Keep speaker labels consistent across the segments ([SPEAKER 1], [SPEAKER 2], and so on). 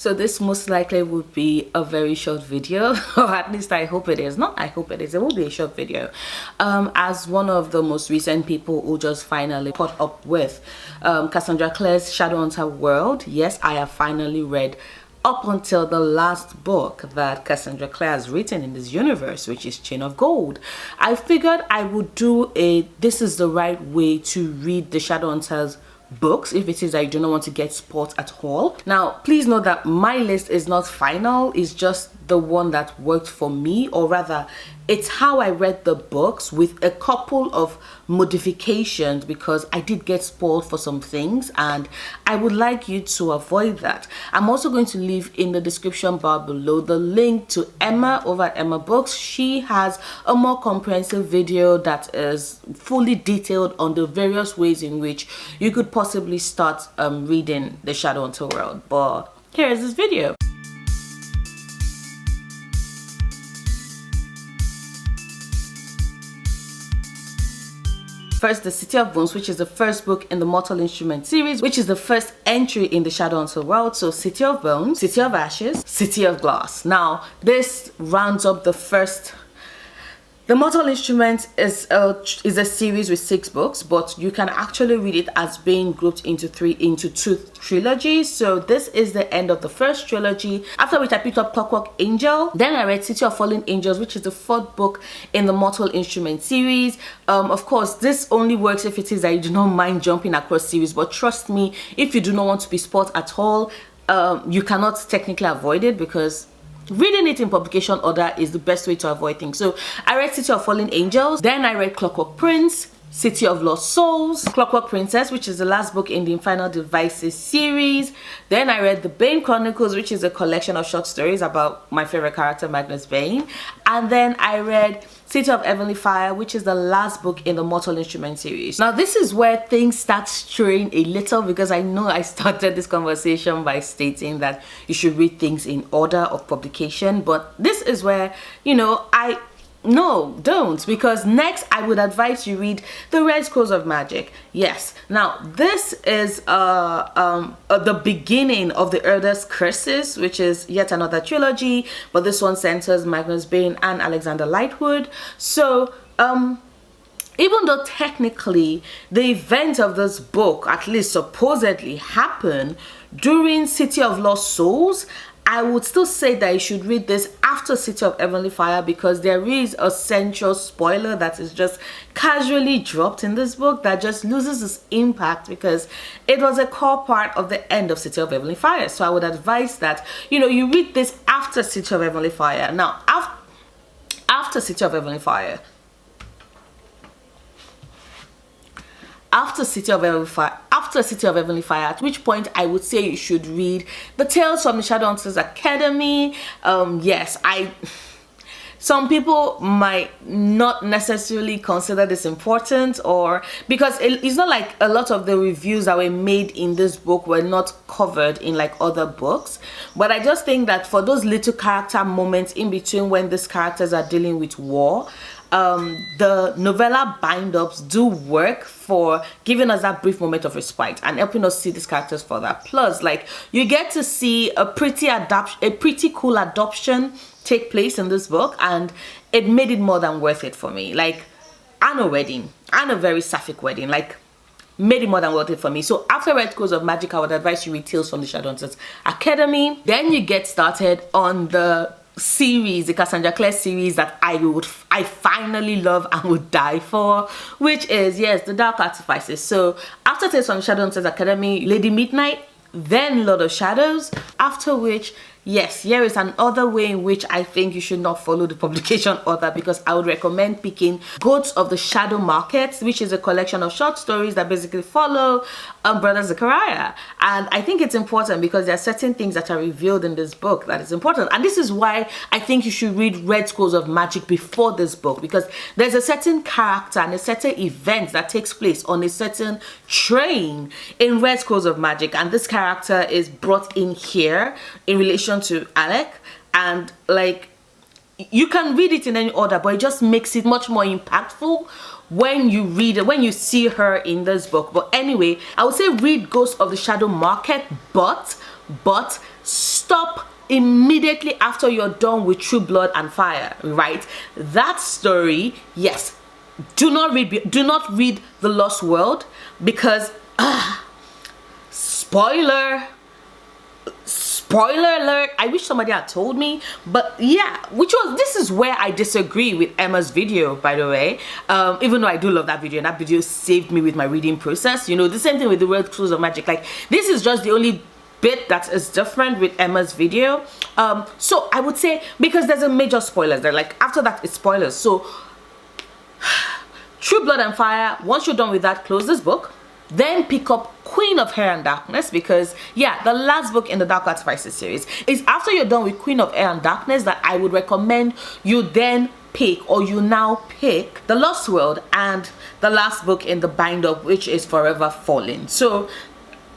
[SPEAKER 1] So this most likely would be a very short video, or at least I hope it is. Not I hope it is, it will be a short video. As one of the most recent people who just finally caught up with Cassandra Clare's Shadowhunter world, yes, I have finally read up until the last book that Cassandra Clare has written in this universe, which is Chain of Gold. I figured I would do this is the right way to read the Shadowhunters books if it is that you do not want to get spoiled at all. Now please know that my list is not final, it's just the one that worked for me, or rather it's how I read the books with a couple of modifications, because I did get spoiled for some things and I would like you to avoid that. I'm also going to leave in the description bar below the link to Emma over at Emma Books. She has a more comprehensive video that is fully detailed on the various ways in which you could possibly start reading the Shadowhunter world. But here is this video. First, The City of Bones, which is the first book in the Mortal Instrument series, which is the first entry in the Shadowhunter world. So City of Bones, City of Ashes, City of Glass. Now this rounds up the first. The Mortal Instrument is a series with 6 books, but you can actually read it as being grouped into two trilogies. So this is the end of the first trilogy, after which I picked up Clockwork Angel. Then I read City of Fallen Angels, which is the 4th book in the Mortal Instrument series. Of course, this only works if it is that you do not mind jumping across series, but trust me, if you do not want to be spoiled at all, you cannot technically avoid it, because reading it in publication order is the best way to avoid things. So I read City of Fallen Angels, then I read Clockwork Prince, City of Lost Souls, Clockwork Princess, which is the last book in the Infernal Devices series. Then I read The Bane Chronicles, which is a collection of short stories about my favorite character, Magnus Bane. And then I read City of Heavenly Fire, which is the last book in the Mortal Instrument series. Now this is where things start straying a little, because I know I started this conversation by stating that you should read things in order of publication, but this is where, you know, no, don't, because next I would advise you read The Red Scrolls of Magic. Yes, now this is the beginning of the Elder's Curses, which is yet another trilogy, but this one centers Magnus Bane and Alexander Lightwood. So even though technically the events of this book, at least supposedly, happen during City of Lost Souls, I would still say that you should read this after City of Heavenly Fire, because there is a central spoiler that is just casually dropped in this book that just loses its impact, because it was a core part of the end of City of Heavenly Fire. So I would advise that, you know, you read this after City of Heavenly Fire. Now, after City of Heavenly Fire, after City of Heavenly Fire, at which point I would say you should read the Tales from the Shadowhunters Academy. Yes, some people might not necessarily consider this important, or because it's not like a lot of the reviews that were made in this book were not covered in like other books, but I just think that for those little character moments in between when these characters are dealing with war, the novella bind-ups do work for giving us that brief moment of respite and helping us see these characters further. Plus, like, you get to see a pretty cool adoption take place in this book, and it made it more than worth it for me. Like, and a wedding, and a very sapphic wedding, like, made it more than worth it for me. So after Red Scrolls of Magic, I would advise you read Tales from the Shadowhunters Academy. Then you get started on the series, the Cassandra Clare series that I finally love and would die for, which is, yes, the Dark Artifices. So after Tales from the Shadowhunters Academy, Lady Midnight, then Lord of Shadows, after which, yes, here is another way in which I think you should not follow the publication order, because I would recommend picking Goats of the Shadow Market, which is a collection of short stories that basically follow Brother Zechariah. And I think it's important because there are certain things that are revealed in this book that is important. And this is why I think you should read Red Scrolls of Magic before this book, because there's a certain character and a certain event that takes place on a certain train in Red Scrolls of Magic, and this character is brought in here in relation to Alec, and like, you can read it in any order, but it just makes it much more impactful when you read it, when you see her in this book. But anyway, I would say read Ghosts of the Shadow Market, but stop immediately after you're done with True Blood and Fire, right? That story, yes, do not read The Lost World, because spoiler alert, I wish somebody had told me. But yeah, this is where I disagree with Emma's video, by the way. Even though I do love that video, and that video saved me with my reading process. You know, the same thing with the Red Cruise of Magic. Like, this is just the only bit that is different with Emma's video. So I would say, because there's a major spoilers there, like after that it's spoilers. So True Blood and Fire, once you're done with that, close this book, then pick up Queen of Air and Darkness, because yeah, the last book in the Dark Artifices series. Is after you're done with Queen of Air and Darkness that I would recommend you then pick, or you now pick, The Lost World and the last book in the bind-up, which is Forever Fallen. So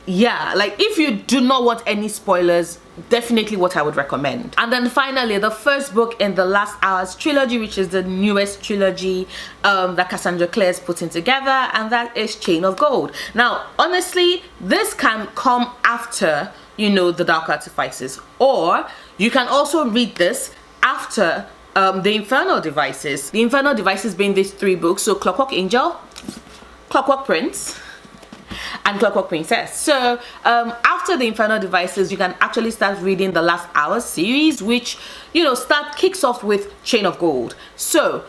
[SPEAKER 1] yeah, like if you do not want any spoilers, definitely what I would recommend. And then finally, the first book in the Last Hours trilogy, which is the newest trilogy that Cassandra Clare is putting together, and that is Chain of Gold. Now honestly, this can come after, you know, the Dark Artifices, or you can also read this after the Infernal Devices. The Infernal Devices being these 3 books, so Clockwork Angel, Clockwork Prince, and Clockwork Princess. So after the Infernal Devices, you can actually start reading the Last Hours series, which, you know, kicks off with Chain of Gold. So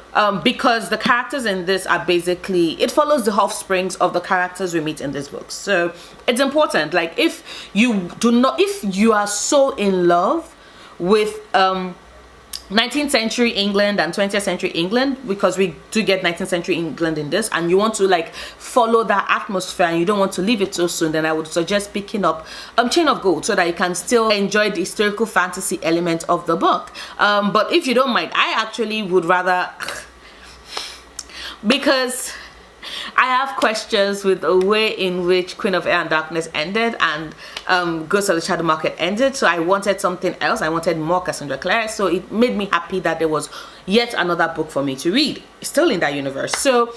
[SPEAKER 1] because the characters in this are basically, it follows the offsprings of the characters we meet in this book. So it's important, like if you are so in love with 19th century England and 20th century England, because we do get 19th century England in this, and you want to like follow that atmosphere and you don't want to leave it so soon, then I would suggest picking up Chain of Gold, so that you can still enjoy the historical fantasy element of the book. But if you don't mind, I actually would rather because I have questions with the way in which Queen of Air and Darkness ended and Ghost of the Shadow Market ended. So I wanted something else. I wanted more Cassandra Clare. So it made me happy that there was yet another book for me to read, still in that universe. So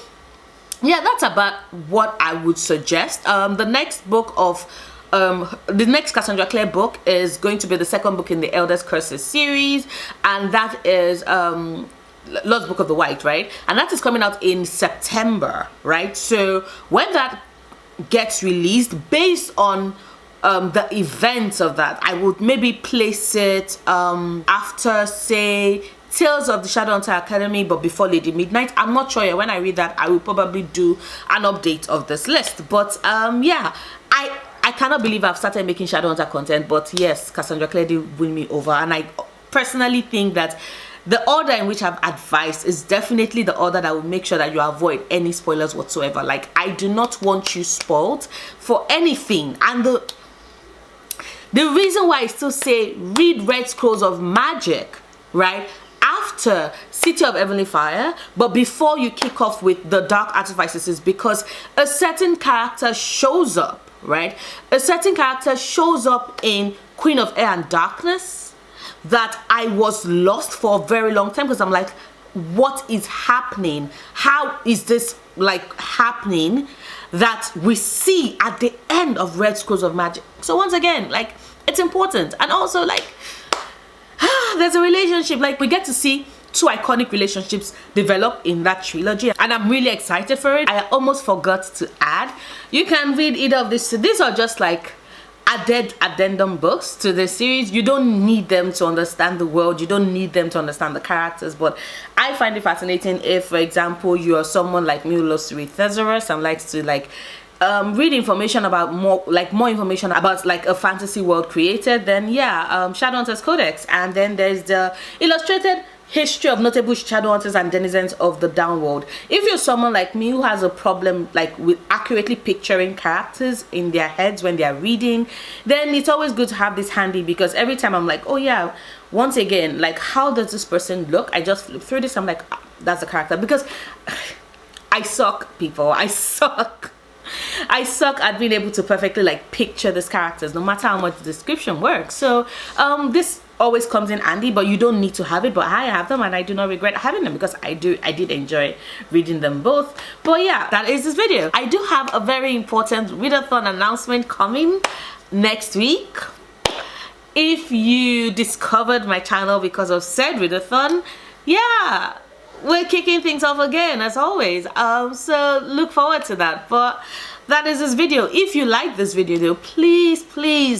[SPEAKER 1] yeah, that's about what I would suggest. The next book of the next Cassandra Clare book is going to be the second book in the Eldest Curses series, and that is Lost Book of the White, right? And that is coming out in September, right? So when that gets released, based on the events of that, I would maybe place it after, say, Tales of the Shadowhunter Academy, but before Lady Midnight. I'm not sure yet. When I read that, I will probably do an update of this list. But yeah, I cannot believe I've started making Shadowhunter content, but yes, Cassandra Clare did win me over, and I personally think that the order in which I've advised is definitely the order that will make sure that you avoid any spoilers whatsoever. Like, I do not want you spoiled for anything. And the reason why I still say read Red Scrolls of Magic, right, after City of Heavenly Fire, but before you kick off with the Dark Artifices, is because a certain character shows up, right? A certain character shows up in Queen of Air and Darkness that I was lost for a very long time, because I'm like, what is happening? How is this like happening that we see at the end of Red Scrolls of Magic? So once again, like, it's important. And also, like, there's a relationship, like, we get to see 2 iconic relationships develop in that trilogy, and I'm really excited for it. I almost forgot to add, you can read either of these. These are just like added addendum books to the series. You don't need them to understand the world, you don't need them to understand the characters, but I find it fascinating if, for example, you are someone like me who loves to read thesaurus and likes to like read information about more information about like a fantasy world created, then yeah, Shadowhunters Codex. And then there's the illustrated history of notable Shadowhunters and denizens of the downworld. If you're someone like me who has a problem like with accurately picturing characters in their heads when they are reading, then it's always good to have this handy, because every time I'm like, oh yeah, once again, like, how does this person look? I just flip through this, I'm like, ah, that's a character. Because I suck, people, I suck at being able to perfectly like picture these characters, no matter how much the description works. So this always comes in handy, but you don't need to have it. But I have them, and I do not regret having them, because I did enjoy reading them both. But yeah, that is this video. I do have a very important readathon announcement coming next week. If you discovered my channel because of said readathon, yeah, we're kicking things off again as always. So look forward to that. But that is this video. If you like this video though, please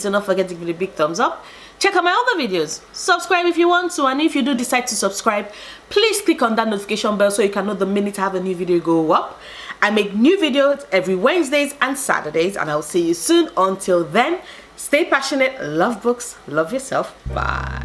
[SPEAKER 1] do not forget to give it a big thumbs up. Check out my other videos. Subscribe if you want to, and if you do decide to subscribe, please click on that notification bell so you can know the minute I have a new video go up. I make new videos every Wednesdays and Saturdays, and I'll see you soon. Until then, stay passionate, love books, love yourself. Bye.